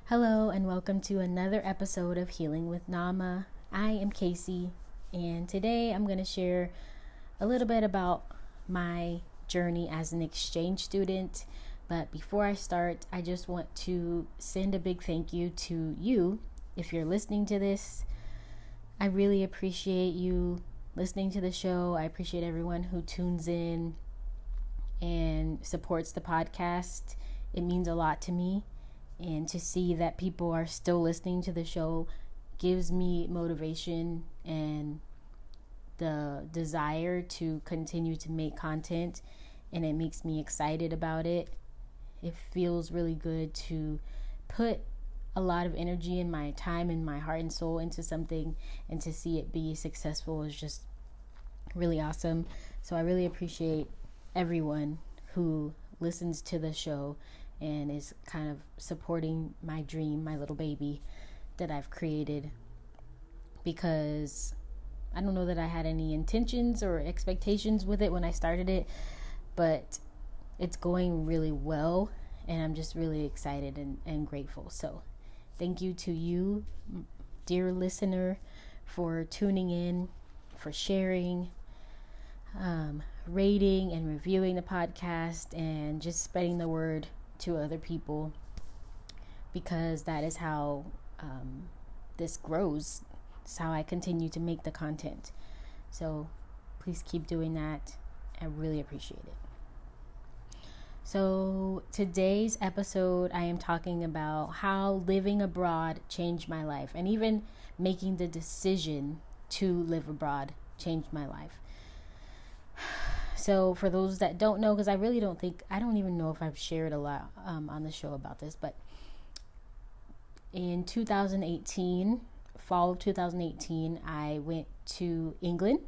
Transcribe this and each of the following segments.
Hello and welcome to another episode of Healing with Nama. I am Casey, and today I'm going to share a little bit about my journey as an exchange student. But before I start, I just want to send a big thank you to you. If you're listening to this, I really appreciate you listening to the show. I appreciate everyone who tunes in and supports the podcast. It means a lot to me. And to see that people are still listening to the show gives me motivation and the desire to continue to make content, and it makes me excited about it. It feels really good to put a lot of energy and my time and my heart and soul into something, and to see it be successful is just really awesome. So I really appreciate everyone who listens to the show and is kind of supporting my dream, my little baby that I've created, because I don't know that I had any intentions or expectations with it when I started it, but it's going really well, and I'm just really excited and grateful. So thank you to you, dear listener, for tuning in, for sharing, rating and reviewing the podcast, and just spreading the word to other people, because that is how this grows. It's how I continue to make the content. So please keep doing that. I really appreciate it. So today's episode, I am talking about how living abroad changed my life, and even making the decision to live abroad changed my life. So for those that don't know, because I don't even know if I've shared a lot on the show about this, but in 2018, fall of 2018, I went to England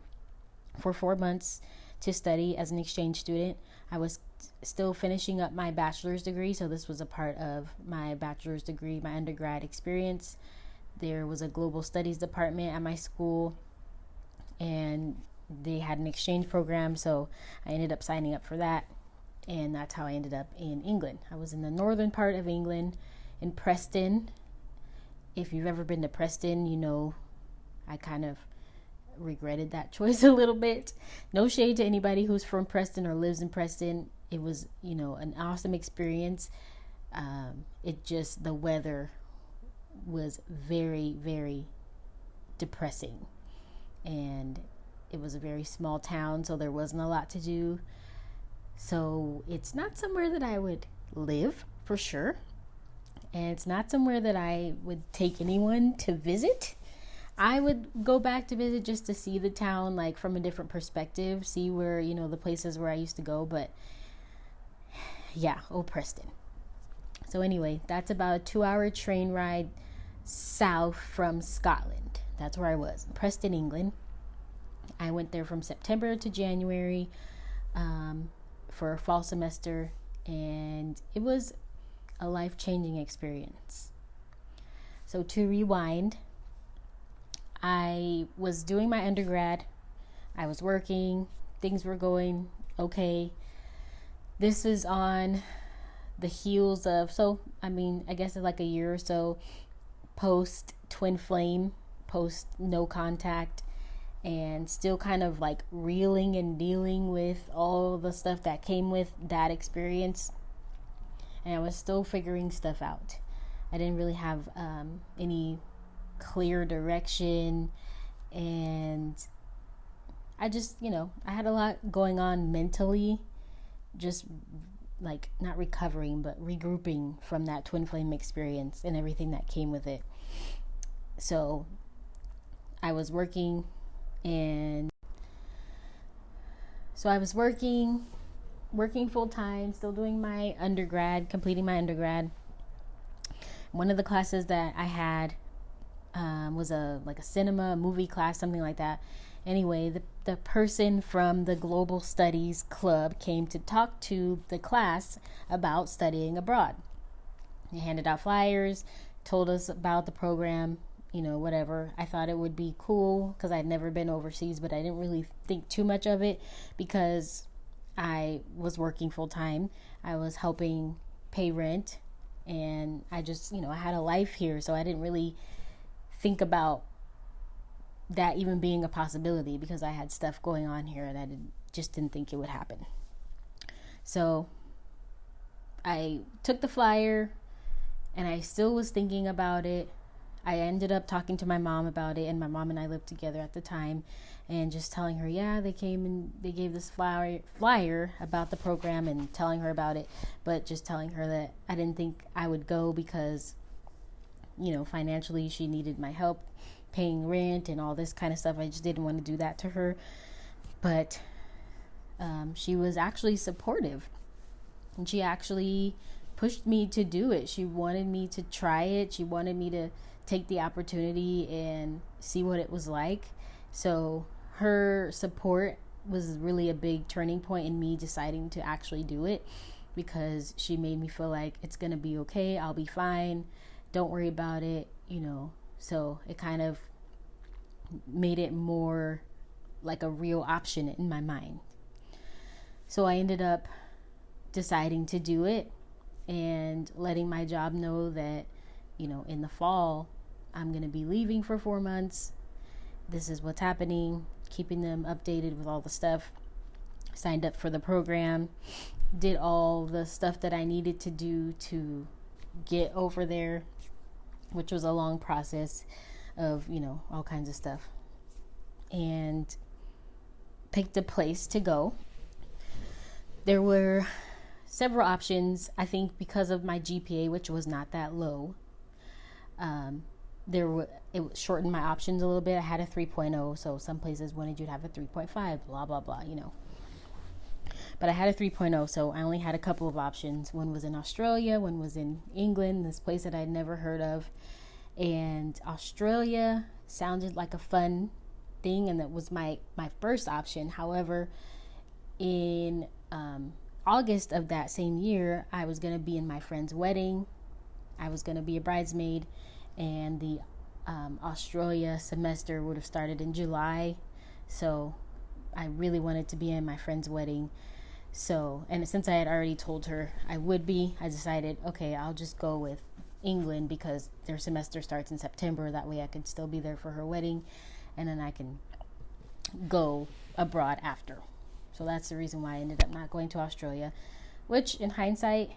for 4 months to study as an exchange student. I was still finishing up my bachelor's degree, so this was a part of my bachelor's degree, my undergrad experience. There was a global studies department at my school, and they had an exchange program, so I ended up signing up for that, and that's how I ended up in England. I was in the northern part of England, in Preston. If you've ever been to Preston, you know I kind of regretted that choice a little bit. No shade to anybody who's from Preston or lives in Preston. It was, an awesome experience. The weather was very, very depressing, and it was a very small town, so there wasn't a lot to do. So it's not somewhere that I would live for sure. And it's not somewhere that I would take anyone to visit. I would go back to visit just to see the town, like from a different perspective, see where, the places where I used to go. But yeah, Preston. So anyway, that's about a 2-hour train ride south from Scotland. That's where I was, Preston, England. I went there from September to January for a fall semester, and it was a life-changing experience. So to rewind, I was doing my undergrad. I was working. Things were going okay. This is on the heels of, I guess it's like a year or so post Twin Flame, post No Contact, and still kind of like reeling and dealing with all the stuff that came with that experience. And I was still figuring stuff out. I didn't really have any clear direction, and I just, I had a lot going on mentally, just like not recovering, but regrouping from that Twin Flame experience and everything that came with it. So I was working, and so I was working full time, still doing my undergrad, completing my undergrad. One of the classes that I had was a cinema, movie class, something like that. Anyway, the person from the Global Studies Club came to talk to the class about studying abroad. They handed out flyers, told us about the program, whatever. I thought it would be cool because I'd never been overseas, but I didn't really think too much of it because I was working full time. I was helping pay rent And I just, I had a life here, so I didn't really think about that even being a possibility because I had stuff going on here and I just didn't think it would happen. So I took the flyer and I still was thinking about it. I ended up talking to my mom about it, and my mom and I lived together at the time, and just telling her, yeah, they came and they gave this flyer about the program and telling her about it, but just telling her that I didn't think I would go because, financially she needed my help paying rent and all this kind of stuff. I just didn't want to do that to her. But she was actually supportive, and she actually pushed me to do it. She wanted me to try it. She wanted me to take the opportunity and see what it was like. So her support was really a big turning point in me deciding to actually do it, because she made me feel like it's gonna be okay, I'll be fine, don't worry about it, so it kind of made it more like a real option in my mind. So I ended up deciding to do it and letting my job know that, in the fall, I'm going to be leaving for 4 months. This is what's happening, keeping them updated with all the stuff. Signed up for the program, did all the stuff that I needed to do to get over there, which was a long process of, all kinds of stuff. And picked a place to go. There were several options. I think because of my GPA, which was not that low, it shortened my options a little bit. I had a 3.0, so some places wanted you to have a 3.5, blah blah blah, but I had a 3.0, so I only had a couple of options. One was in Australia, one was in England, this place that I'd never heard of. And Australia sounded like a fun thing, and that was my first option. However, in August of that same year, I was going to be in my friend's wedding. I was going to be a bridesmaid, and the Australia semester would have started in July. So I really wanted to be in my friend's wedding. So, and since I had already told her I would be, I decided, okay, I'll just go with England because their semester starts in September. That way I could still be there for her wedding, and then I can go abroad after. So that's the reason why I ended up not going to Australia, which in hindsight,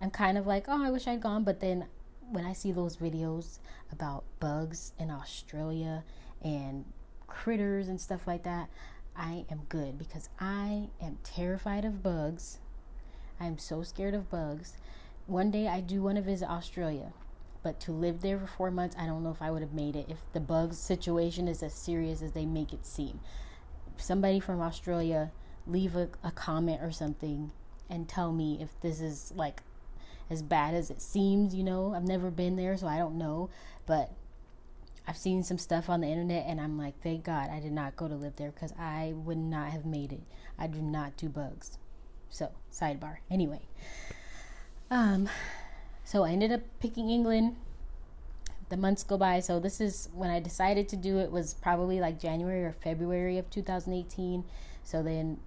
I'm kind of like, oh, I wish I'd gone. But then when I see those videos about bugs in Australia and critters and stuff like that, I am good, because I am terrified of bugs. I'm so scared of bugs. One day I do want to visit Australia, but to live there for 4 months, I don't know if I would have made it if the bugs situation is as serious as they make it seem. If somebody from Australia, leave a comment or something and tell me if this is like as bad as it seems. I've never been there, so I don't know, but I've seen some stuff on the internet, and I'm like, thank God I did not go to live there, because I would not have made it. I do not do bugs. So, sidebar. Anyway, so I ended up picking England. The months go by. So this is when I decided to do it, was probably like January or February of 2018. So then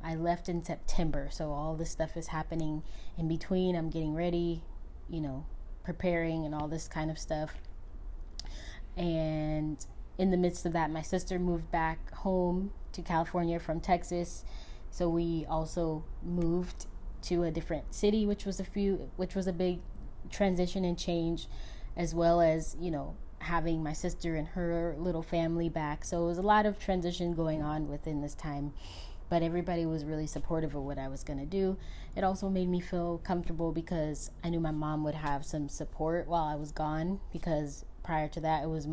I left in September. So all this stuff is happening in between. I'm getting ready, preparing and all this kind of stuff. And in the midst of that, my sister moved back home to California from Texas. So we also moved to a different city, which was a big transition and change, as well as, having my sister and her little family back. So it was a lot of transition going on within this time, but everybody was really supportive of what I was going to do. It also made me feel comfortable because I knew my mom would have some support while I was gone, because prior to that, it was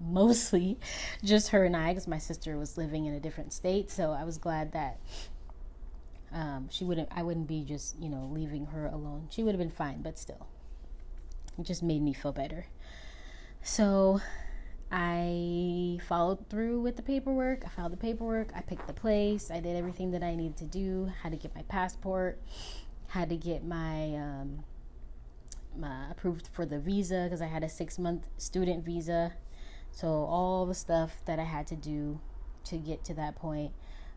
mostly just her and I, because my sister was living in a different state. So I was glad that I wouldn't be just, leaving her alone. She would have been fine, but still, it just made me feel better. So I followed through with the paperwork. I filed the paperwork. I picked the place. I did everything that I needed to do. Had to get my passport. Had to get my approved for the visa, because I had a 6-month student visa. So all the stuff that I had to do to get to that point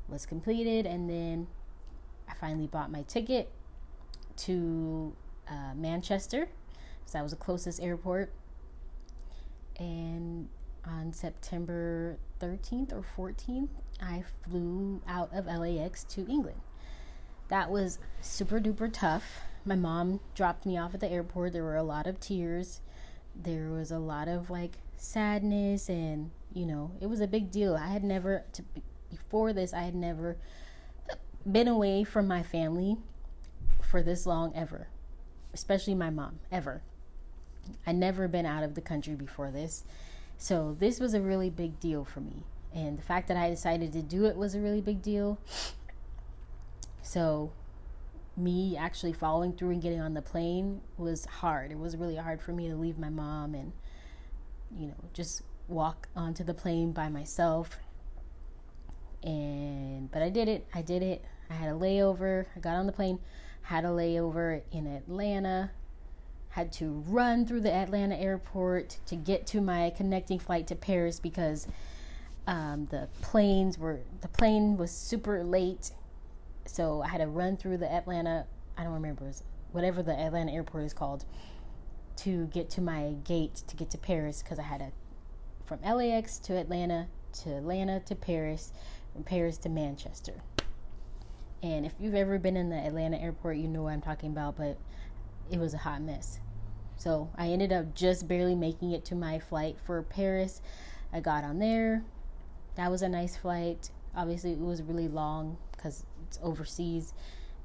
was completed, and then I finally bought my ticket to Manchester, so that was the closest airport. And on September 13th or 14th, I flew out of LAX to England. That was super duper tough. My mom dropped me off at the airport. There were a lot of tears. There was a lot of like sadness, and it was a big deal. Before this, I had never been away from my family for this long ever, especially my mom, ever. I'd never been out of the country before this. So this was a really big deal for me. And the fact that I decided to do it was a really big deal. So me actually following through and getting on the plane was hard. It was really hard for me to leave my mom and, just walk onto the plane by myself. But I did it. I had a layover. I got on the plane, had a layover in Atlanta, had to run through the Atlanta airport to get to my connecting flight to Paris because the plane was super late. So I had to run through the Atlanta, I don't remember, whatever the Atlanta airport is called, to get to my gate to get to Paris, because I had from LAX to Atlanta to Paris, from Paris to Manchester. And if you've ever been in the Atlanta airport, you know what I'm talking about, but it was a hot mess. So I ended up just barely making it to my flight for Paris. I got on there. That was a nice flight. Obviously, it was really long because it's overseas.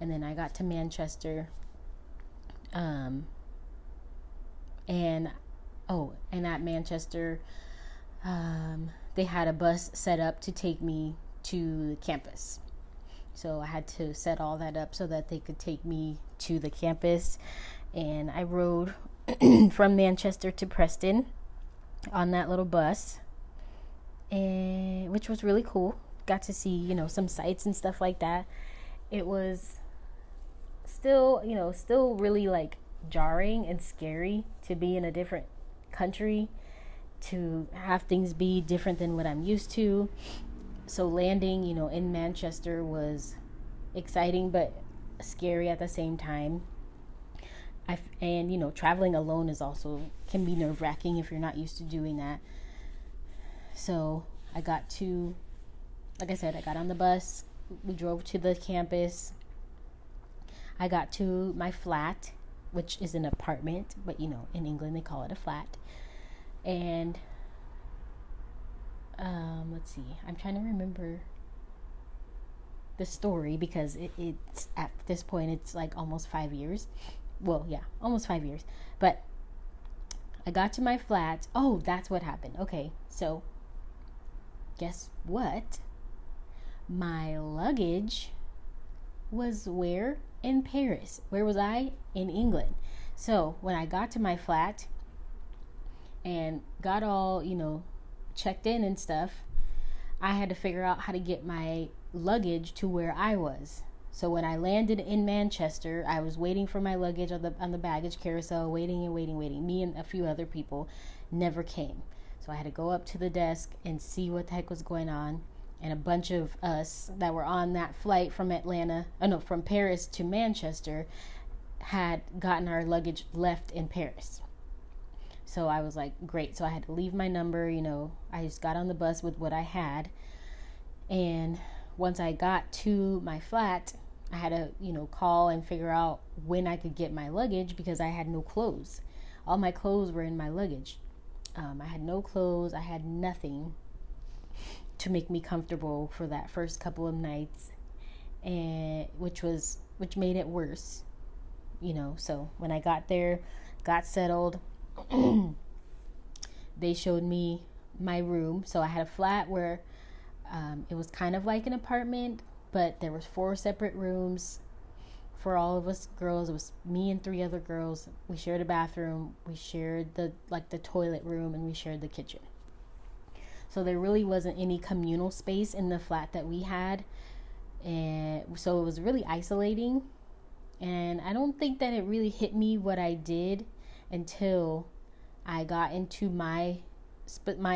And then I got to Manchester. And at Manchester, they had a bus set up to take me to the campus. So I had to set all that up so that they could take me to the campus. And I rode from Manchester to Preston on that little bus, and which was really cool. Got to see, some sights and stuff like that. It was still really like jarring and scary to be in a different country, to have things be different than what I'm used to. So landing, in Manchester was exciting but scary at the same time. Traveling alone is also can be nerve-wracking if you're not used to doing that. So I got on the bus. We drove to the campus. I got to my flat, which is an apartment, but in England they call it a flat. And let's see, I'm trying to remember the story because it's at this point it's like almost 5 years. Well, yeah, almost 5 years. But I got to my flat. Oh, that's what happened. Okay, so guess what? My luggage was where? In Paris. Where was I? In England. So when I got to my flat and got all, checked in and stuff, I had to figure out how to get my luggage to where I was. So when I landed in Manchester, I was waiting for my luggage on the baggage carousel, waiting. Me and a few other people never came. So I had to go up to the desk and see what the heck was going on. And a bunch of us that were on that flight from from Paris to Manchester had gotten our luggage left in Paris. So I was like, great. So I had to leave my number, I just got on the bus with what I had. And once I got to my flat, I had to, call and figure out when I could get my luggage because I had no clothes. All my clothes were in my luggage. I had no clothes. I had nothing to make me comfortable for that first couple of nights, and which made it worse. So when I got there, got settled, they showed me my room. So I had a flat where it was kind of like an apartment, but there was 4 separate rooms for all of us girls. It was me and 3 other girls. We shared a bathroom, we shared the toilet room, and we shared the kitchen. So there really wasn't any communal space in the flat that we had, and so it was really isolating. And I don't think that it really hit me what I did until I got into my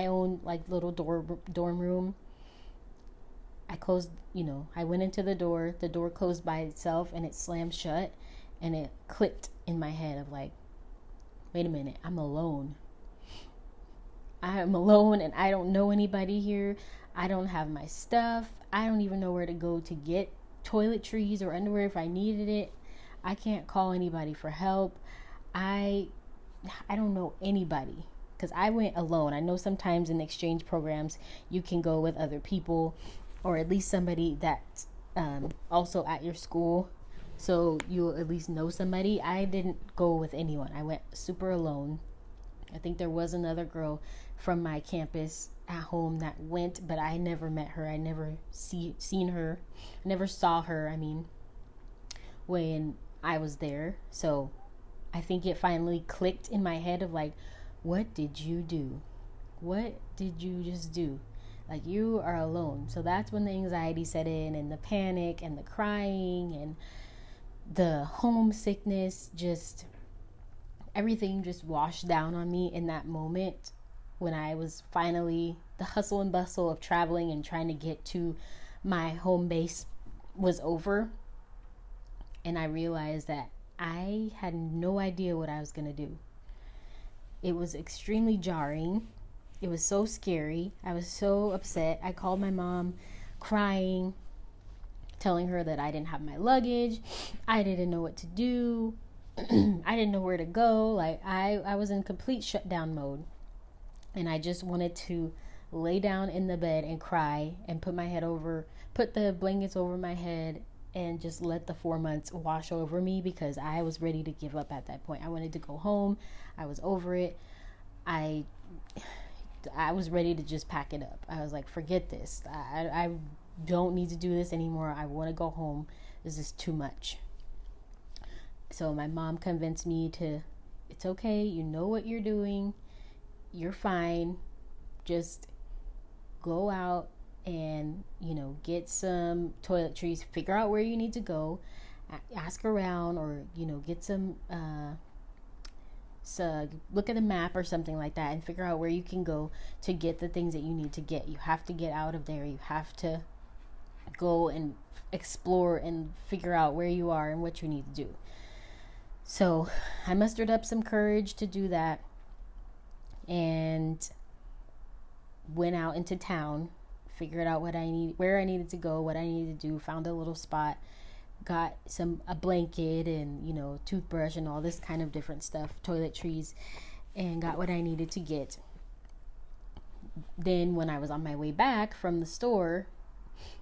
own little dorm room. I closed, I went into the door closed by itself and it slammed shut, and it clicked in my head of like, wait a minute, I'm alone. I'm alone and I don't know anybody here. I don't have my stuff. I don't even know where to go to get toiletries or underwear if I needed it. I can't call anybody for help. I don't know anybody because I went alone. I know sometimes in exchange programs you can go with other people or at least somebody that's also at your school, so you'll at least know somebody. I didn't go with anyone. I went super alone. I think there was another girl from my campus at home that went, but I never met her. I never seen her. I never saw her, when I was there. So I think it finally clicked in my head of like, what did you do? What did you just do? Like, you are alone. So that's when the anxiety set in, and the panic and the crying and the homesickness, just everything just washed down on me in that moment when I was finally, the hustle and bustle of traveling and trying to get to my home base was over. And I realized that I had no idea what I was going to do. It was extremely jarring. It was so scary. I was so upset. I called my mom crying, telling her that I didn't have my luggage. I didn't know what to do. I didn't know where to go. Like, I was in complete shutdown mode. And I just wanted to lay down in the bed and cry and put the blankets over my head and just let the 4 months wash over me, because I was ready to give up at that point. I wanted to go home. I was over it. I was ready to just pack it up. I was like, forget this. I don't need to do this anymore. I want to go home. This is too much. So my mom convinced me it's okay. You know what you're doing. You're fine. Just go out and, get some toiletries, figure out where you need to go, ask around, or, get some, so look at the map or something like that and figure out where you can go to get the things that you need to get. You have to get out of there. You have to go and explore and figure out where you are and what you need to do. So I mustered up some courage to do that and went out into town, figured out where I needed to go, what I needed to do, found a little spot, got a blanket and, toothbrush and all this kind of different stuff, toiletries, and got what I needed to get. Then when I was on my way back from the store,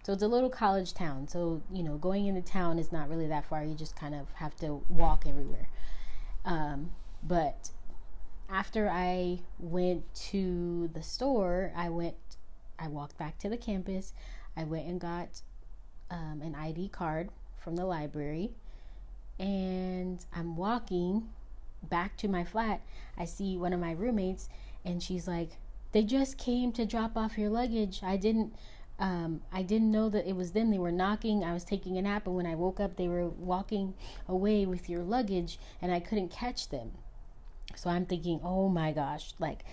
so it's a little college town, so, going into town is not really that far. You just kind of have to walk everywhere. But after I went to the store, I walked back to the campus. I went and got an ID card from the library, and I'm walking back to my flat. I see one of my roommates, and she's like, they just came to drop off your luggage. I didn't know that it was them. They were knocking. I was taking a nap, and when I woke up, they were walking away with your luggage, and I couldn't catch them. So I'm thinking, oh my gosh, like,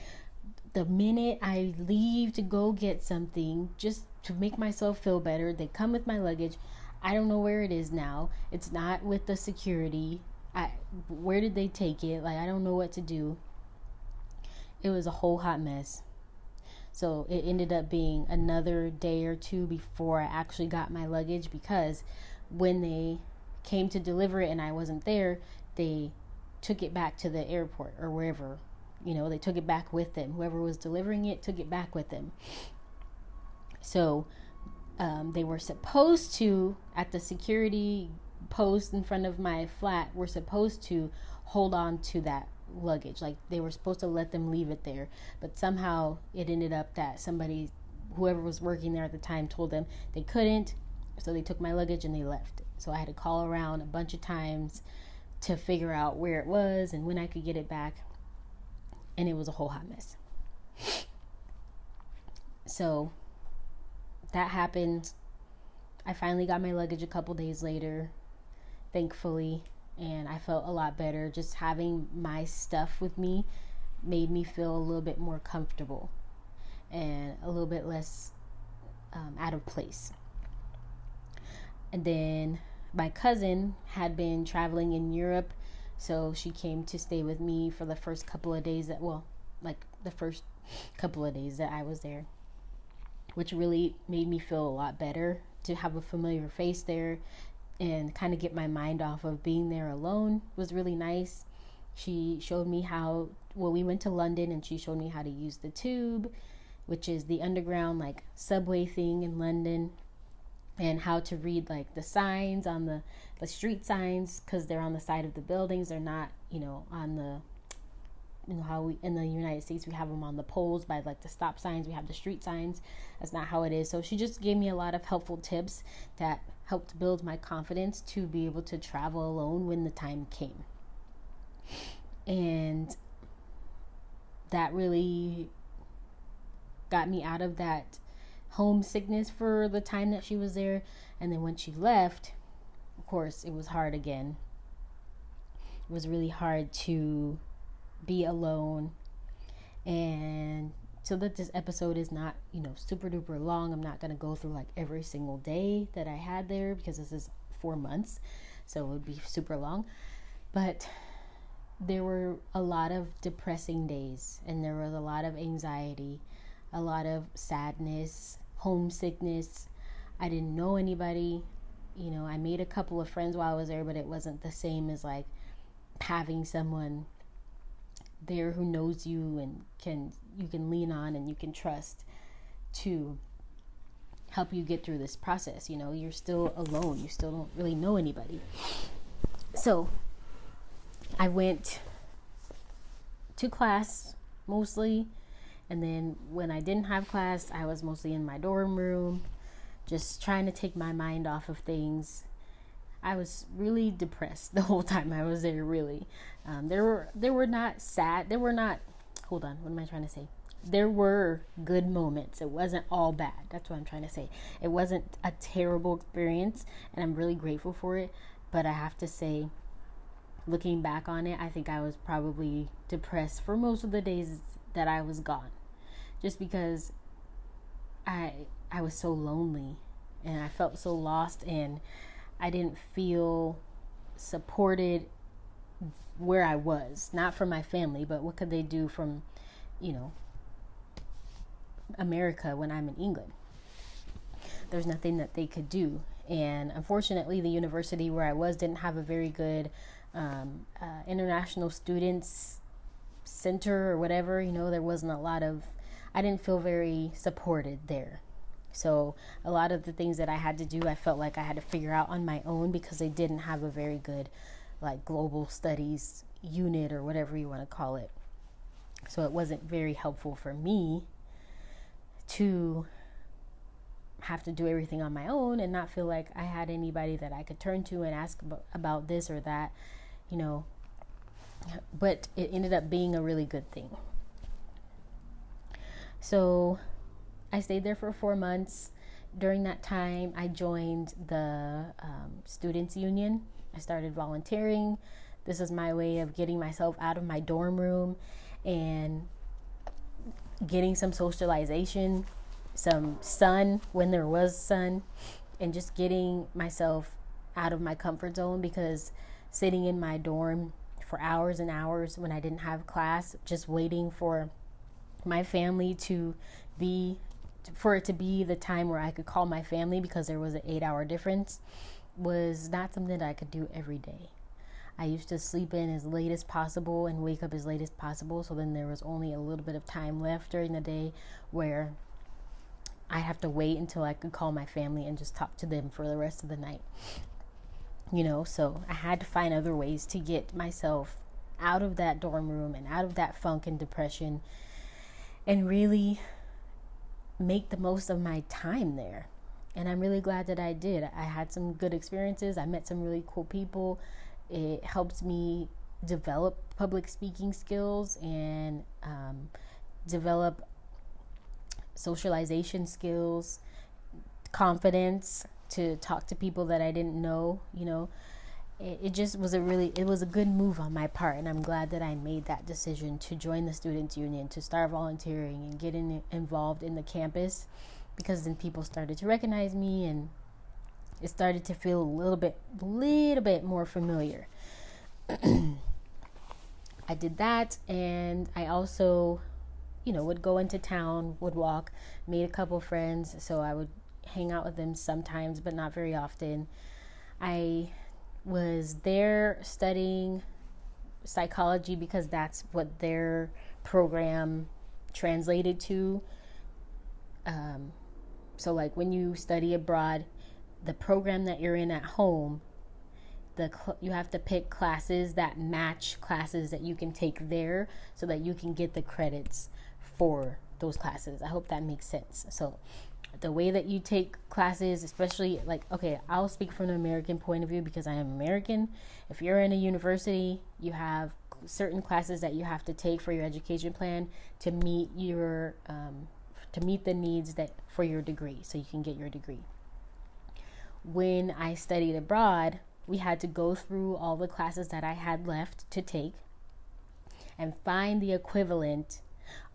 the minute I leave to go get something just to make myself feel better, they come with my luggage. I don't know where it is now. It's not with the security. Where did they take it? Like, I don't know what to do. It was a whole hot mess. So it ended up being another day or two before I actually got my luggage, because when they came to deliver it and I wasn't there, they took it back to the airport or wherever. They took it back with them. Whoever was delivering it took it back with them. So they were supposed to, at the security post in front of my flat, were supposed to hold on to that luggage. Like, they were supposed to let them leave it there. But somehow it ended up that whoever was working there at the time, told them they couldn't. So they took my luggage and they left. So I had to call around a bunch of times to figure out where it was and when I could get it back. And it was a whole hot mess. So that happened. I finally got my luggage a couple days later, thankfully, and I felt a lot better. Just having my stuff with me made me feel a little bit more comfortable and a little bit less out of place. And then my cousin had been traveling in Europe, So she came to stay with me for the first couple of days the first couple of days that I was there, which really made me feel a lot better to have a familiar face there and kind of get my mind off of being there alone. Was really nice. She showed me we went to London, and she showed me how to use the tube, which is the underground like subway thing in London, and how to read like the signs on the street signs, because they're on the side of the buildings. They're not, on the, how we in the United States we have them on the poles by like the stop signs. We have the street signs. That's not how it is. So she just gave me a lot of helpful tips that helped build my confidence to be able to travel alone when the time came. And that really got me out of that homesickness for the time that she was there. And then when she left, of course, it was hard again. It was really hard to be alone. And so that this episode is not, super duper long, I'm not going to go through like every single day that I had there, because this is 4 months, so it would be super long. But there were a lot of depressing days, and there was a lot of anxiety, a lot of sadness, homesickness. I didn't know anybody. I made a couple of friends while I was there, but it wasn't the same as like having someone there who knows you and you can lean on and you can trust to help you get through this process. You're still alone. You still don't really know anybody. So I went to class mostly, and then when I didn't have class, I was mostly in my dorm room, just trying to take my mind off of things. I was really depressed the whole time I was there, really. There were not sad, hold on, what am I trying to say? There were good moments. It wasn't all bad. That's what I'm trying to say. It wasn't a terrible experience, and I'm really grateful for it. But I have to say, looking back on it, I think I was probably depressed for most of the days that I was gone. Just because I was so lonely, and I felt so lost, and I didn't feel supported where I was. Not from my family, but what could they do from, America when I'm in England? There's nothing that they could do. And unfortunately, the university where I was didn't have a very good international students center or whatever. There wasn't a lot of, I didn't feel very supported there. So a lot of the things that I had to do, I felt like I had to figure out on my own, because they didn't have a very good like global studies unit or whatever you want to call it. So it wasn't very helpful for me to have to do everything on my own and not feel like I had anybody that I could turn to and ask about this or that, but it ended up being a really good thing. So I stayed there for 4 months. During that time, I joined the students union. I started volunteering. This is my way of getting myself out of my dorm room and getting some socialization, some sun when there was sun, and just getting myself out of my comfort zone, because sitting in my dorm for hours and hours when I didn't have class, just waiting for my family for it to be the time where I could call my family, because there was an 8-hour difference, was not something that I could do every day. I used to sleep in as late as possible and wake up as late as possible, so then there was only a little bit of time left during the day where I have to wait until I could call my family and just talk to them for the rest of the night. So I had to find other ways to get myself out of that dorm room and out of that funk and depression, and really make the most of my time there. And I'm really glad that I did. I had some good experiences. I met some really cool people. It helped me develop public speaking skills and develop socialization skills, confidence to talk to people that I didn't know. It just was it was a good move on my part, and I'm glad that I made that decision to join the Students Union, to start volunteering and getting involved in the campus, because then people started to recognize me, and it started to feel a little bit more familiar. I did that, and I also, would go into town, would walk, made a couple friends, so I would hang out with them sometimes, but not very often. I was there studying psychology because that's what their program translated to. So like when you study abroad, the program that you're in at home, you have to pick classes that match classes that you can take there so that you can get the credits for those classes. I hope that makes sense. So the way that you take classes, especially like, okay, I'll speak from an American point of view because I am American. If you're in a university, you have certain classes that you have to take for your education plan to meet the needs that for your degree, so you can get your degree. When I studied abroad, we had to go through all the classes that I had left to take and find the equivalent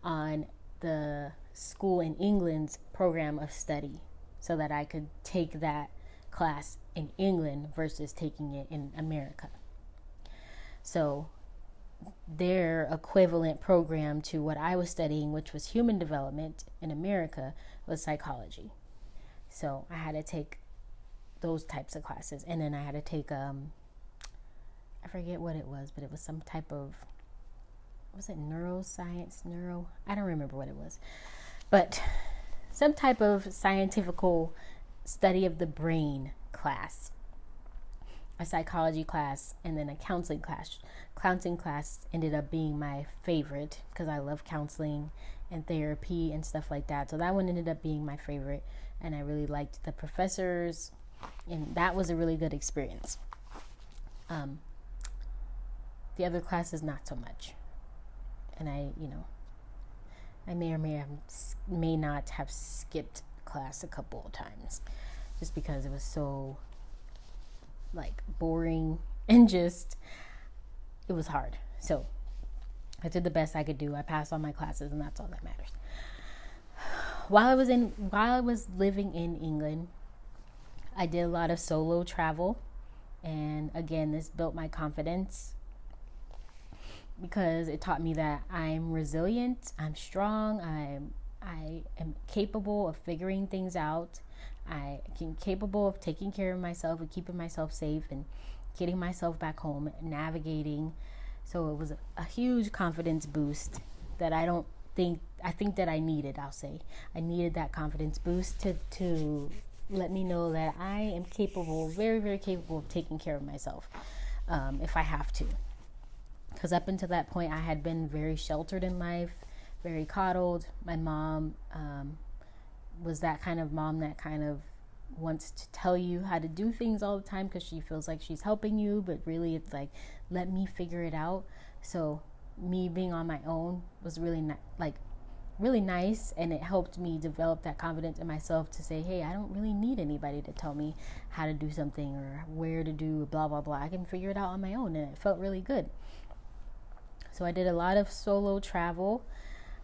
on the school in England's program of study so that I could take that class in England versus taking it in America. So their equivalent program to what I was studying, which was human development in America, was psychology. So I had to take those types of classes, and then I had to take I forget what it was, but it was some type of, was it neuroscience, I don't remember what it was, but some type of scientifical study of the brain class, a psychology class, and then a counseling class. Counseling class ended up being my favorite because I love counseling and therapy and stuff like that. So that one ended up being my favorite, and I really liked the professors, and that was a really good experience. The other classes, not so much. And I may or may not have skipped class a couple of times just because it was so like boring and just, it was hard. So I did the best I could do. I passed all my classes, and that's all that matters. While I was living in England, I did a lot of solo travel, and again, this built my confidence because it taught me that I'm resilient, I'm strong, I am capable of figuring things out. I am capable of taking care of myself and keeping myself safe and getting myself back home, navigating. So it was a huge confidence boost that I think that I needed. I'll say I needed that confidence boost to let me know that I am capable, very, very capable of taking care of myself if I have to. Because up until that point, I had been very sheltered in life, very coddled. My mom was that kind of mom that kind of wants to tell you how to do things all the time because she feels like she's helping you, but really it's like, let me figure it out. So me being on my own was really really nice, and it helped me develop that confidence in myself to say, hey, I don't really need anybody to tell me how to do something or where to do blah blah blah. I can figure it out on my own, and it felt really good. So I did a lot of solo travel.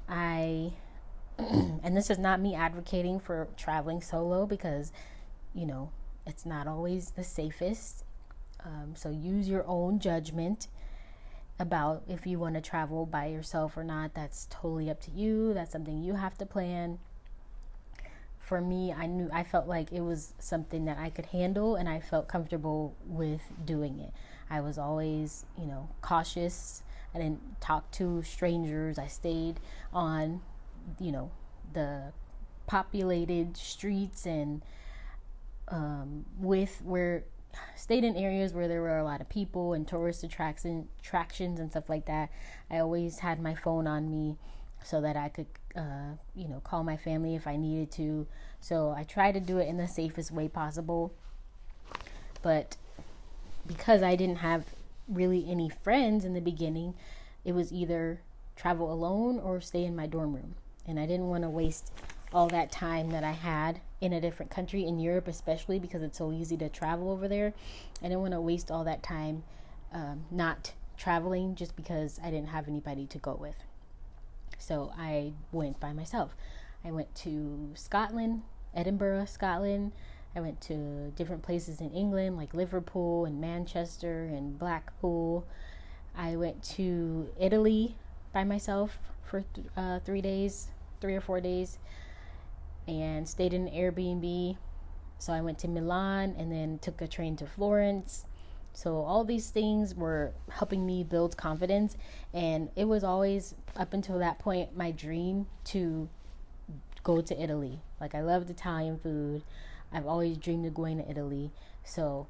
And this is not me advocating for traveling solo because it's not always the safest. So use your own judgment about if you want to travel by yourself or not. That's totally up to you. That's something you have to plan. For me, I felt like it was something that I could handle, and I felt comfortable with doing it. I was always, cautious. I didn't talk to strangers. I stayed on, the populated streets and stayed in areas where there were a lot of people and tourist attractions and stuff like that. I always had my phone on me so that I could, call my family if I needed to. So I tried to do it in the safest way possible. But because I didn't have really any friends in the beginning, it was either travel alone or stay in my dorm room. And I didn't want to waste all that time that I had in a different country, in Europe especially, because it's so easy to travel over there. I didn't want to waste all that time not traveling just because I didn't have anybody to go with. So I went by myself. I went to Scotland, Edinburgh, Scotland. I went to different places in England like Liverpool and Manchester and Blackpool. I went to Italy by myself for 3 days, 3 or 4 days, and stayed in an Airbnb. So I went to Milan and then took a train to Florence. So all these things were helping me build confidence, and it was always, up until that point, my dream to go to Italy. Like, I loved Italian food. I've always dreamed of going to Italy. So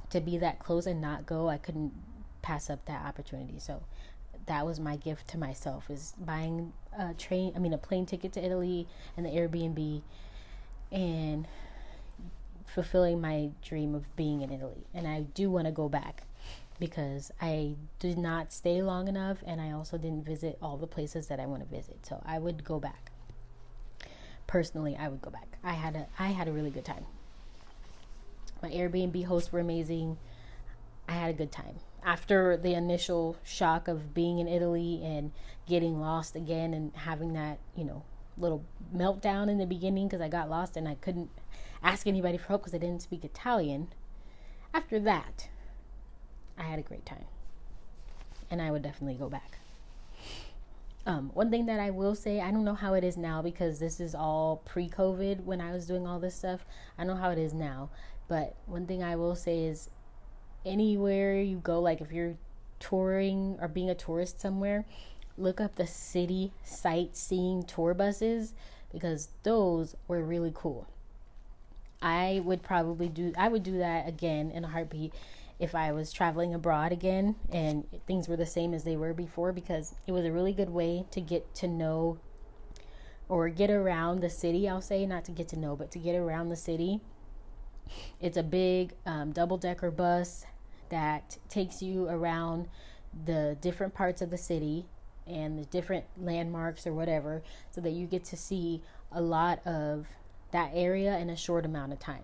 to be that close and not go, I couldn't pass up that opportunity. So that was my gift to myself, is buying a plane ticket to Italy and the Airbnb, and fulfilling my dream of being in Italy. And I do want to go back because I did not stay long enough, and I also didn't visit all the places that I want to visit. So I would go back. Personally, I would go back. I had a really good time. My Airbnb hosts were amazing. I had a good time. After the initial shock of being in Italy and getting lost again and having that, little meltdown in the beginning because I got lost and I couldn't ask anybody for help because I didn't speak Italian. After that, I had a great time. And I would definitely go back. One thing that I will say, I don't know how it is now because this is all pre-COVID when I was doing all this stuff. I don't know how it is now. But one thing I will say is, anywhere you go, like if you're touring or being a tourist somewhere, look up the city sightseeing tour buses, because those were really cool. I would do that again in a heartbeat if I was traveling abroad again and things were the same as they were before, because it was a really good way to get to know or get around the city. I'll say, not to get to know, but to get around the city. It's a big double-decker bus that takes you around the different parts of the city and the different landmarks or whatever, so that you get to see a lot of that area in a short amount of time.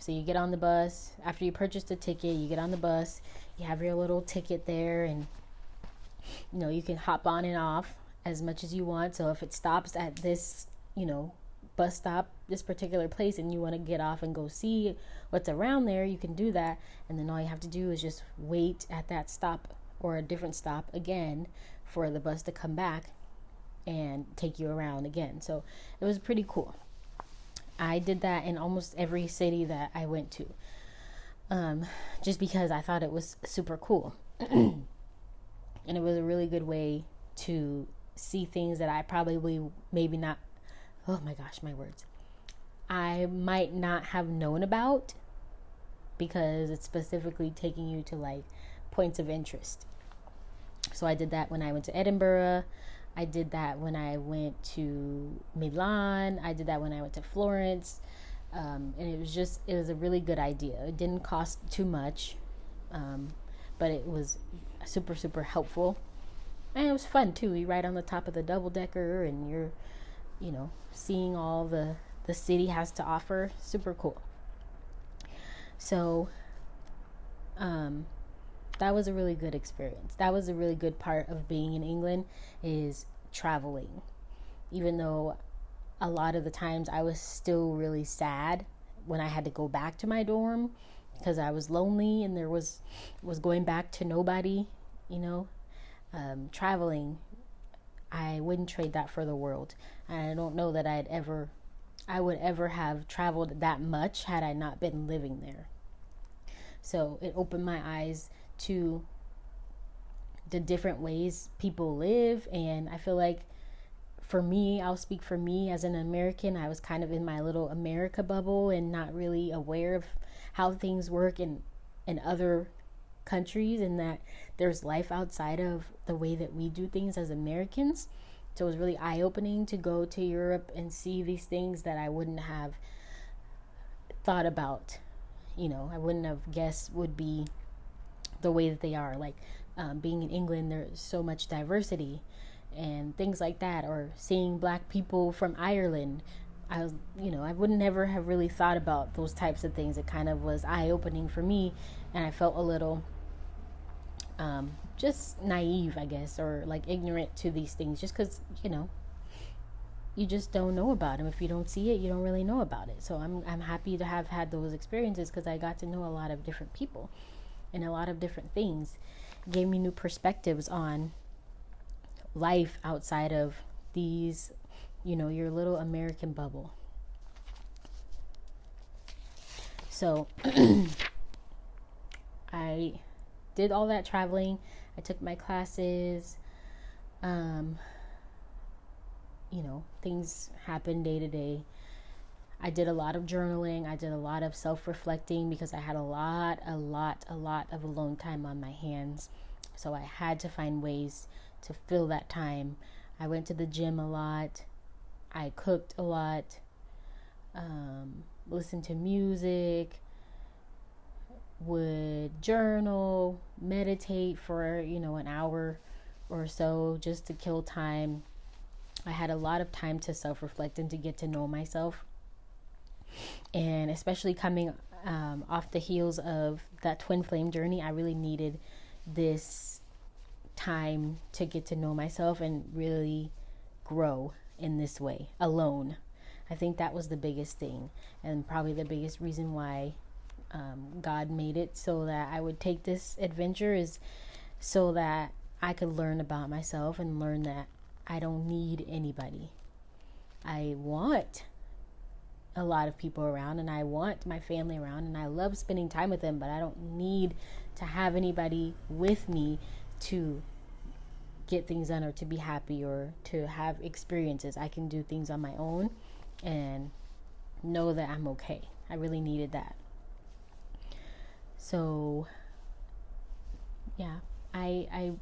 So you get on the bus, after you purchase the ticket, you get on the bus, you have your little ticket there, and you can hop on and off as much as you want. So if it stops at this, bus stop, this particular place, and you want to get off and go see what's around there, you can do that. And then all you have to do is just wait at that stop or a different stop again for the bus to come back and take you around again. So it was pretty cool. I did that in almost every city that I went to, just because I thought it was super cool. And it was a really good way to see things that I probably maybe not, oh my gosh, my words, I might not have known about, because it's specifically taking you to like points of interest. So I did that when I went to Edinburgh. I did that when I went to Milan. I did that when I went to Florence. And it was a really good idea. It didn't cost too much, but it was super, super helpful. And it was fun too. You ride on the top of the double decker and you're, seeing all the city has to offer. Super cool. So, that was a really good experience. That was a really good part of being in England, is traveling. Even though a lot of the times I was still really sad when I had to go back to my dorm, because I was lonely and there was going back to nobody, traveling, I wouldn't trade that for the world. And I don't know that I would ever have traveled that much had I not been living there. So it opened my eyes to the different ways people live. And I feel like, for me, I'll speak for me as an American, I was kind of in my little America bubble and not really aware of how things work in other countries, and that there's life outside of the way that we do things as Americans. So it was really eye-opening to go to Europe and see these things that I wouldn't have thought about. I wouldn't have guessed would be the way that they are. Like, being in England, there's so much diversity and things like that. Or seeing black people from Ireland, I wouldn't never have really thought about those types of things. It kind of was eye-opening for me, and I felt a little just naive, I guess, or like ignorant to these things, just because you just don't know about them. If you don't see it, you don't really know about it. So I'm happy to have had those experiences, because I got to know a lot of different people and a lot of different things. gave me new perspectives on life outside of these, your little American bubble. So I did all that traveling. I took my classes. Things happen day to day. I did a lot of journaling. I did a lot of self-reflecting because I had a lot of alone time on my hands. So I had to find ways to fill that time. I went to the gym a lot. I cooked a lot. Listened to music. Would journal, meditate for, an hour or so just to kill time. I had a lot of time to self-reflect and to get to know myself. And especially coming off the heels of that twin flame journey, I really needed this time to get to know myself and really grow in this way alone. I think that was the biggest thing, and probably the biggest reason why God made it so that I would take this adventure, is so that I could learn about myself and learn that I don't need anybody. I want a lot of people around, and I want my family around, and I love spending time with them, but I don't need to have anybody with me to get things done or to be happy or to have experiences. I can do things on my own and know that I'm okay. I really needed that. So yeah, I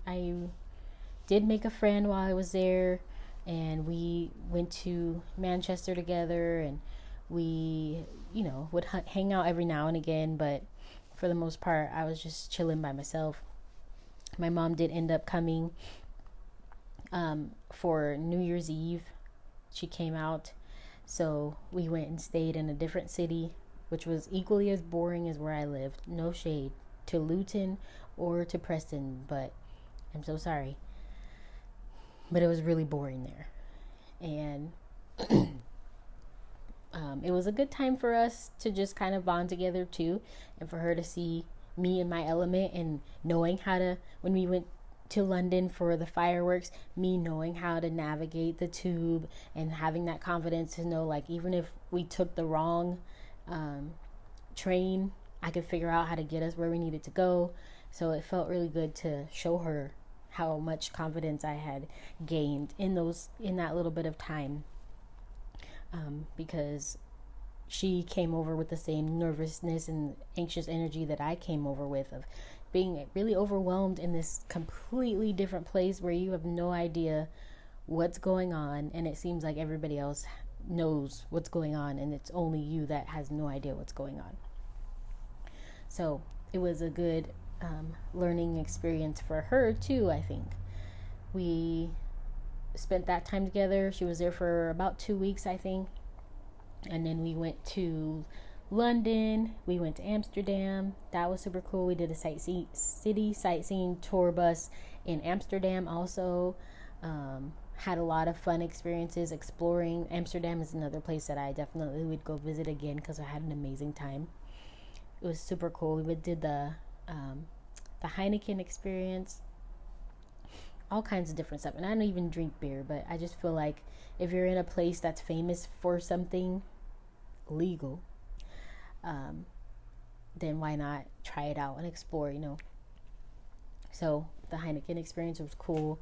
did make a friend while I was there, and we went to Manchester together, and we, would hang out every now and again, but for the most part, I was just chilling by myself. My mom did end up coming for New Year's Eve. She came out, so we went and stayed in a different city, which was equally as boring as where I lived. No shade to Luton or to Preston, but I'm so sorry. But it was really boring there. And it was a good time for us to just kind of bond together too, and for her to see me in my element, and knowing how to, when we went to London for the fireworks, me knowing how to navigate the tube and having that confidence to know, like, even if we took the wrong train, I could figure out how to get us where we needed to go. So it felt really good to show her how much confidence I had gained in that little bit of time, because she came over with the same nervousness and anxious energy that I came over with, of being really overwhelmed in this completely different place where you have no idea what's going on, and it seems like everybody else knows what's going on, and it's only you that has no idea what's going on. So it was a good learning experience for her too. I think we spent that time together. She was there for about 2 weeks, I think, and then we went to London. We went to Amsterdam. That was super cool. We did a city sightseeing tour bus in Amsterdam also. Had a lot of fun experiences exploring. Amsterdam is another place that I definitely would go visit again because I had an amazing time. It was super cool. We did the Heineken experience, all kinds of different stuff. And I don't even drink beer, but I just feel like if you're in a place that's famous for something legal, then why not try it out and explore, So the Heineken experience was cool.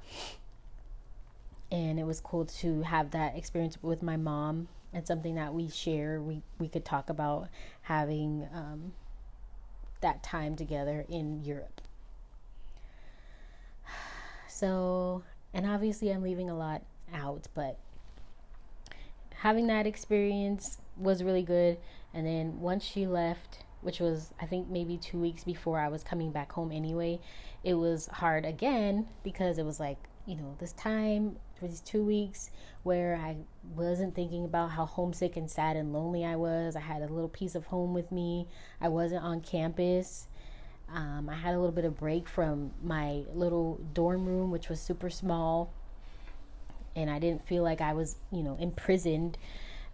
And it was cool to have that experience with my mom, and something that we share. We could talk about having that time together in Europe. So, and obviously I'm leaving a lot out, but having that experience was really good. And then once she left, which was, I think, maybe 2 weeks before I was coming back home anyway, it was hard again, because it was like, this time for these 2 weeks where I wasn't thinking about how homesick and sad and lonely I was. I had a little piece of home with me. I wasn't on campus. I had a little bit of break from my little dorm room, which was super small, and I didn't feel like I was, imprisoned.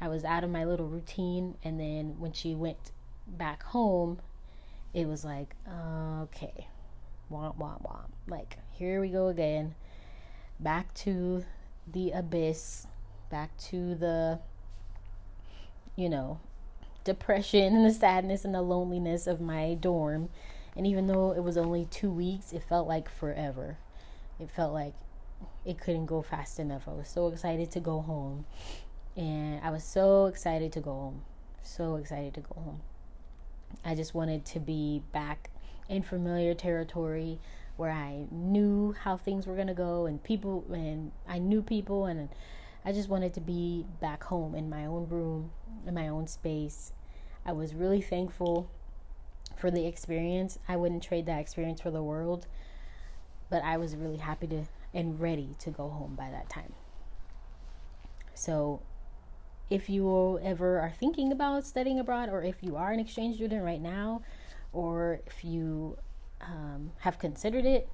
I was out of my little routine. And then when she went back home, it was like, okay, Womp, womp, womp. Like, here we go again. Back to the abyss. Back to the, depression and the sadness and the loneliness of my dorm. And even though it was only 2 weeks, it felt like forever. It felt like it couldn't go fast enough. I was so excited to go home. And I was so excited to go home. So excited to go home. I just wanted to be back in familiar territory where I knew how things were going to go, and I knew people, and I just wanted to be back home in my own room, in my own space. I was really thankful for the experience. I wouldn't trade that experience for the world, but I was really happy and ready to go home by that time. So if you ever are thinking about studying abroad, or if you are an exchange student right now, or if you have considered it,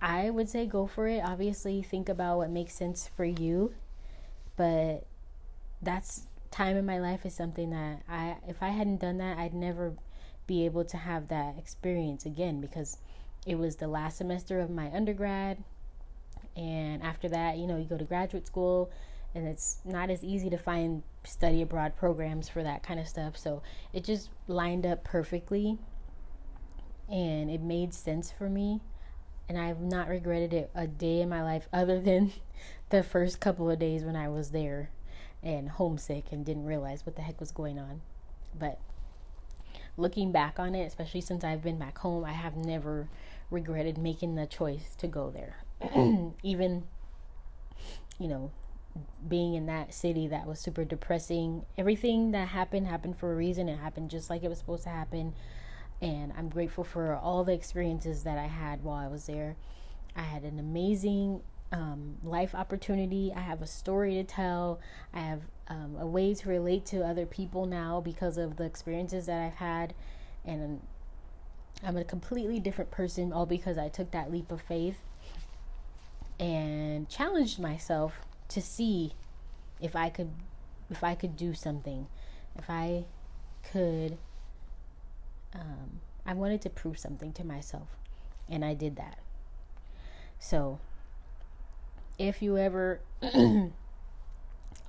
I would say go for it. Obviously, think about what makes sense for you, but that's time in my life is something that if I hadn't done that, I'd never be able to have that experience again, because it was the last semester of my undergrad, and after that, you go to graduate school, and it's not as easy to find study abroad programs for that kind of stuff. So it just lined up perfectly, and it made sense for me, and I've not regretted it a day in my life, other than the first couple of days when I was there and homesick and didn't realize what the heck was going on. But looking back on it, especially since I've been back home, I have never regretted making the choice to go there. Even, being in that city that was super depressing. Everything that happened for a reason. It happened just like it was supposed to happen. And I'm grateful for all the experiences that I had while I was there. I had an amazing life opportunity. I have a story to tell. I have a way to relate to other people now because of the experiences that I've had. And I'm a completely different person, all because I took that leap of faith and challenged myself to see if I could do something, if I could. I wanted to prove something to myself, and I did that. So if you ever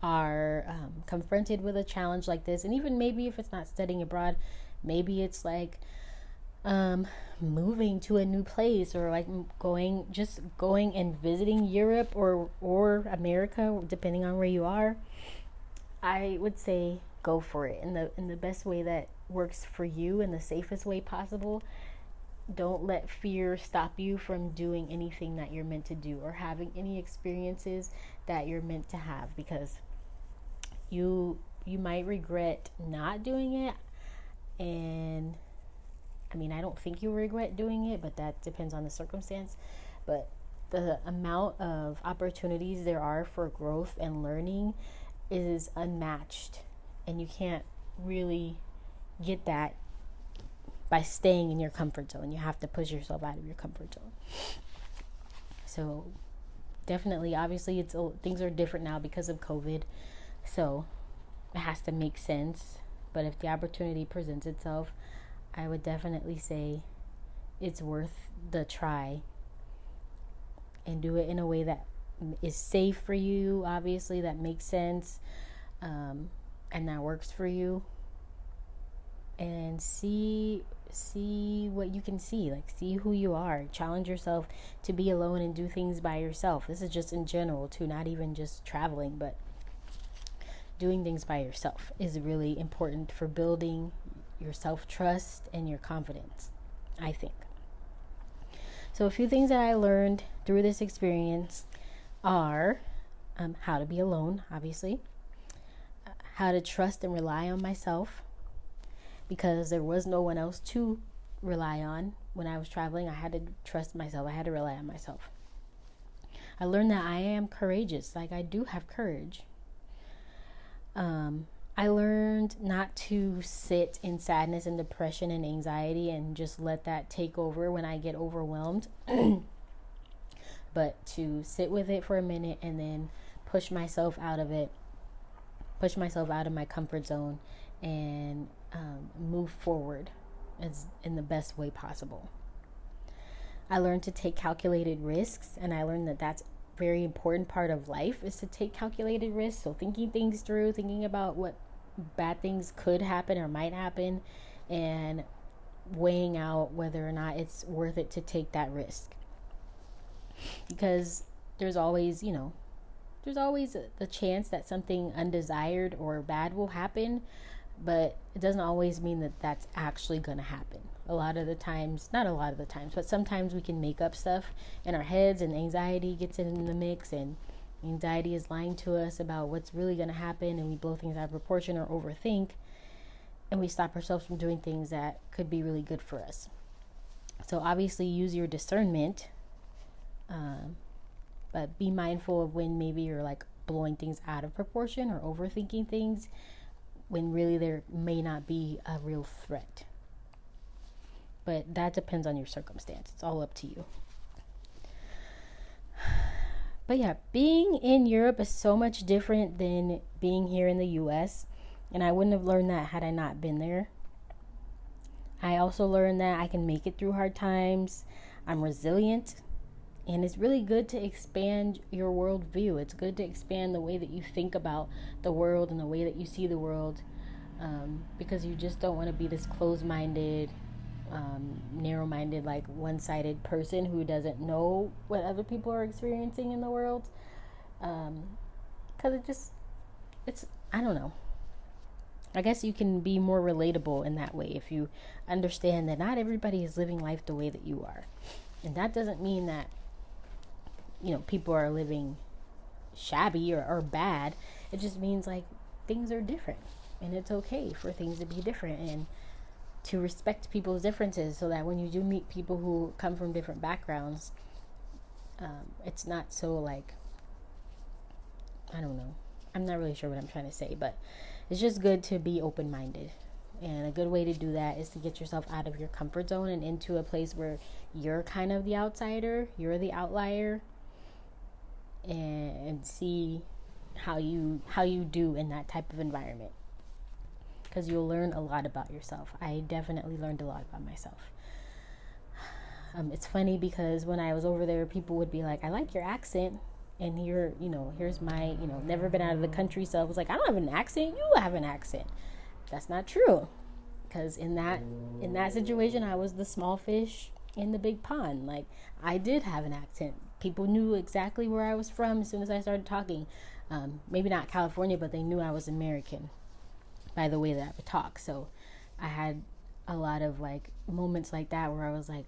are confronted with a challenge like this, and even maybe if it's not studying abroad, maybe it's like moving to a new place, or like going and visiting Europe or America, depending on where you are, I would say go for it in the best way that works for you, in the safest way possible. Don't let fear stop you from doing anything that you're meant to do, or having any experiences that you're meant to have, because you might regret not doing it. And I don't think you'll regret doing it, but that depends on the circumstance. But the amount of opportunities there are for growth and learning is unmatched, and you can't really get that by staying in your comfort zone. You have to push yourself out of your comfort zone. So definitely, obviously, things are different now because of COVID, so it has to make sense. But if the opportunity presents itself, I would definitely say it's worth the try, and do it in a way that is safe for you, obviously, that makes sense, and that works for you. And see what you can see, like see who you are. Challenge yourself to be alone and do things by yourself. This is just in general too, not even just traveling, but doing things by yourself is really important for building your self-trust and your confidence, I think. So a few things that I learned through this experience are how to be alone, obviously, how to trust and rely on myself, because there was no one else to rely on when I was traveling. I had to trust myself. I had to rely on myself. I learned that I am courageous. Like, I do have courage. I learned not to sit in sadness and depression and anxiety and just let that take over when I get overwhelmed, but to sit with it for a minute and then push myself out of it, push myself out of my comfort zone, and move forward in the best way possible. I learned to take calculated risks, and I learned that that's a very important part of life, is to take calculated risks. So thinking things through, thinking about what bad things could happen or might happen, and weighing out whether or not it's worth it to take that risk. Because there's always, there's always the chance that something undesired or bad will happen, but it doesn't always mean that that's actually going to happen. A lot of the times, not a lot of the times, but sometimes we can make up stuff in our heads, and anxiety gets in the mix, and anxiety is lying to us about what's really going to happen, and we blow things out of proportion or overthink, and we stop ourselves from doing things that could be really good for us. So obviously use your discernment, but be mindful of when maybe you're like blowing things out of proportion or overthinking things when really there may not be a real threat. But that depends on your circumstance. It's all up to you. But yeah, being in Europe is so much different than being here in the US. And I wouldn't have learned that had I not been there. I also learned that I can make it through hard times. I'm resilient. And it's really good to expand your worldview. It's good to expand the way that you think about the world and the way that you see the world. Because you just don't want to be this closed-minded, narrow-minded, like one-sided person who doesn't know what other people are experiencing in the world. Because I don't know. I guess you can be more relatable in that way if you understand that not everybody is living life the way that you are. And that doesn't mean that, people are living shabby or bad. It just means like things are different, and it's okay for things to be different, and to respect people's differences, so that when you do meet people who come from different backgrounds, it's not so like, I don't know. I'm not really sure what I'm trying to say, but it's just good to be open-minded. And a good way to do that is to get yourself out of your comfort zone and into a place where you're kind of the outsider, you're the outlier, and see how you do in that type of environment. Because you'll learn a lot about yourself. I definitely learned a lot about myself. It's funny because when I was over there, people would be like, I like your accent. And here, here's my, never been out of the country. So I was like, I don't have an accent. You have an accent. That's not true. Because in that situation, I was the small fish in the big pond. Like, I did have an accent. People knew exactly where I was from as soon as I started talking. Maybe not California, but they knew I was American by the way that I would talk. So I had a lot of like moments like that where I was like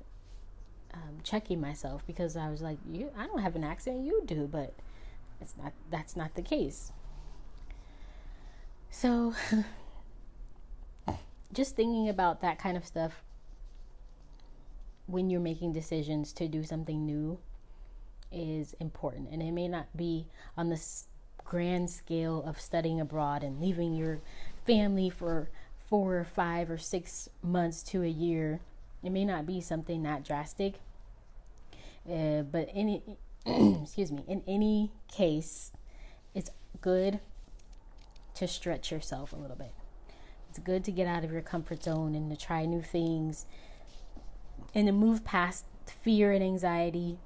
checking myself, because I was like, I don't have an accent, you do, but that's not the case. So just thinking about that kind of stuff when you're making decisions to do something new is important. And it may not be on this grand scale of studying abroad and leaving your family for 4 or 5 or 6 months to a year. It may not be something that drastic, but in any case, it's good to stretch yourself a little bit. It's good to get out of your comfort zone and to try new things and to move past fear and anxiety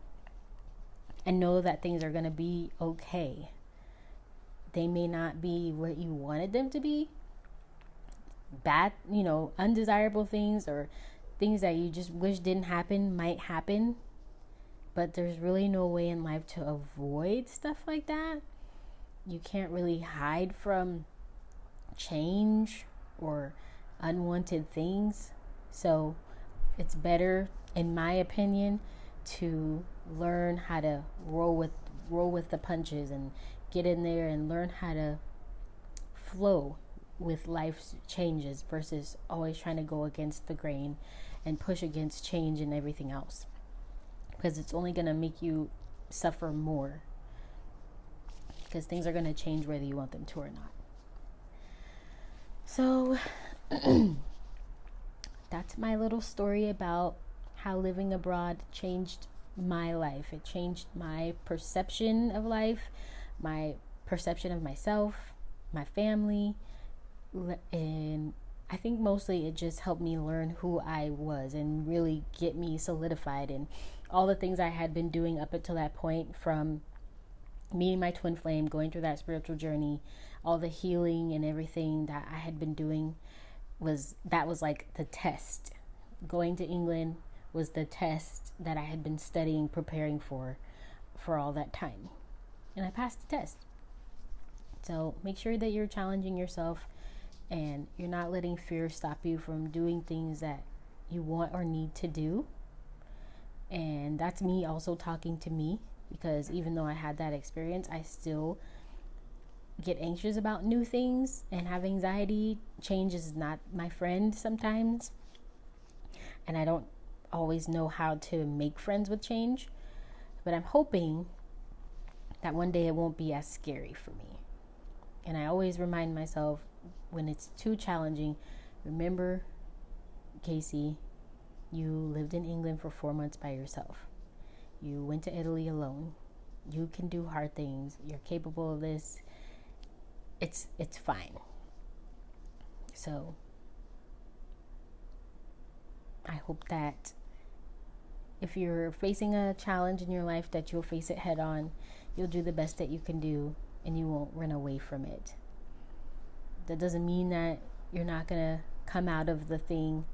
and know that things are going to be okay. They may not be what you wanted them to be. Bad, undesirable things or things that you just wish didn't happen might happen. But there's really no way in life to avoid stuff like that. You can't really hide from change or unwanted things. So it's better, in my opinion, to learn how to roll with the punches and get in there and learn how to flow with life's changes versus always trying to go against the grain and push against change and everything else, because it's only going to make you suffer more, because things are going to change whether you want them to or not. So that's my little story about how living abroad changed my life. It changed my perception of life, my perception of myself, my family, and I think mostly it just helped me learn who I was and really get me solidified in all the things I had been doing up until that point, from meeting my twin flame, going through that spiritual journey, all the healing and everything that I had been doing, was like the test. Going to England was the test that I had been studying, preparing for all that time. And I passed the test. So make sure that you're challenging yourself and you're not letting fear stop you from doing things that you want or need to do. And that's me also talking to me, because even though I had that experience, I still get anxious about new things and have anxiety. Change is not my friend sometimes, and I don't always know how to make friends with change, but I'm hoping that one day it won't be as scary for me. And I always remind myself, when it's too challenging, remember, Casey, you lived in England for 4 months by yourself. You went to Italy alone. You can do hard things. You're capable of this. It's fine. So I hope that if you're facing a challenge in your life, that you'll face it head on. You'll do the best that you can do, and you won't run away from it. That doesn't mean that you're not going to come out of the thing.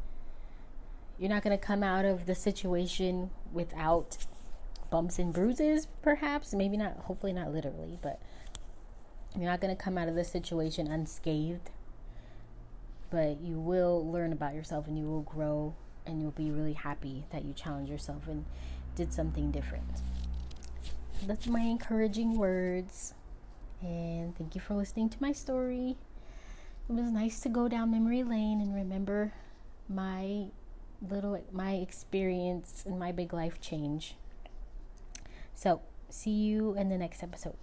You're not going to come out of the situation without bumps and bruises, perhaps. Maybe not, hopefully not literally, but you're not going to come out of the situation unscathed. But you will learn about yourself, and you will grow, and you'll be really happy that you challenged yourself and did something different. That's my encouraging words. And thank you for listening to my story. It was nice to go down memory lane and remember my experience and my big life change. So, see you in the next episode.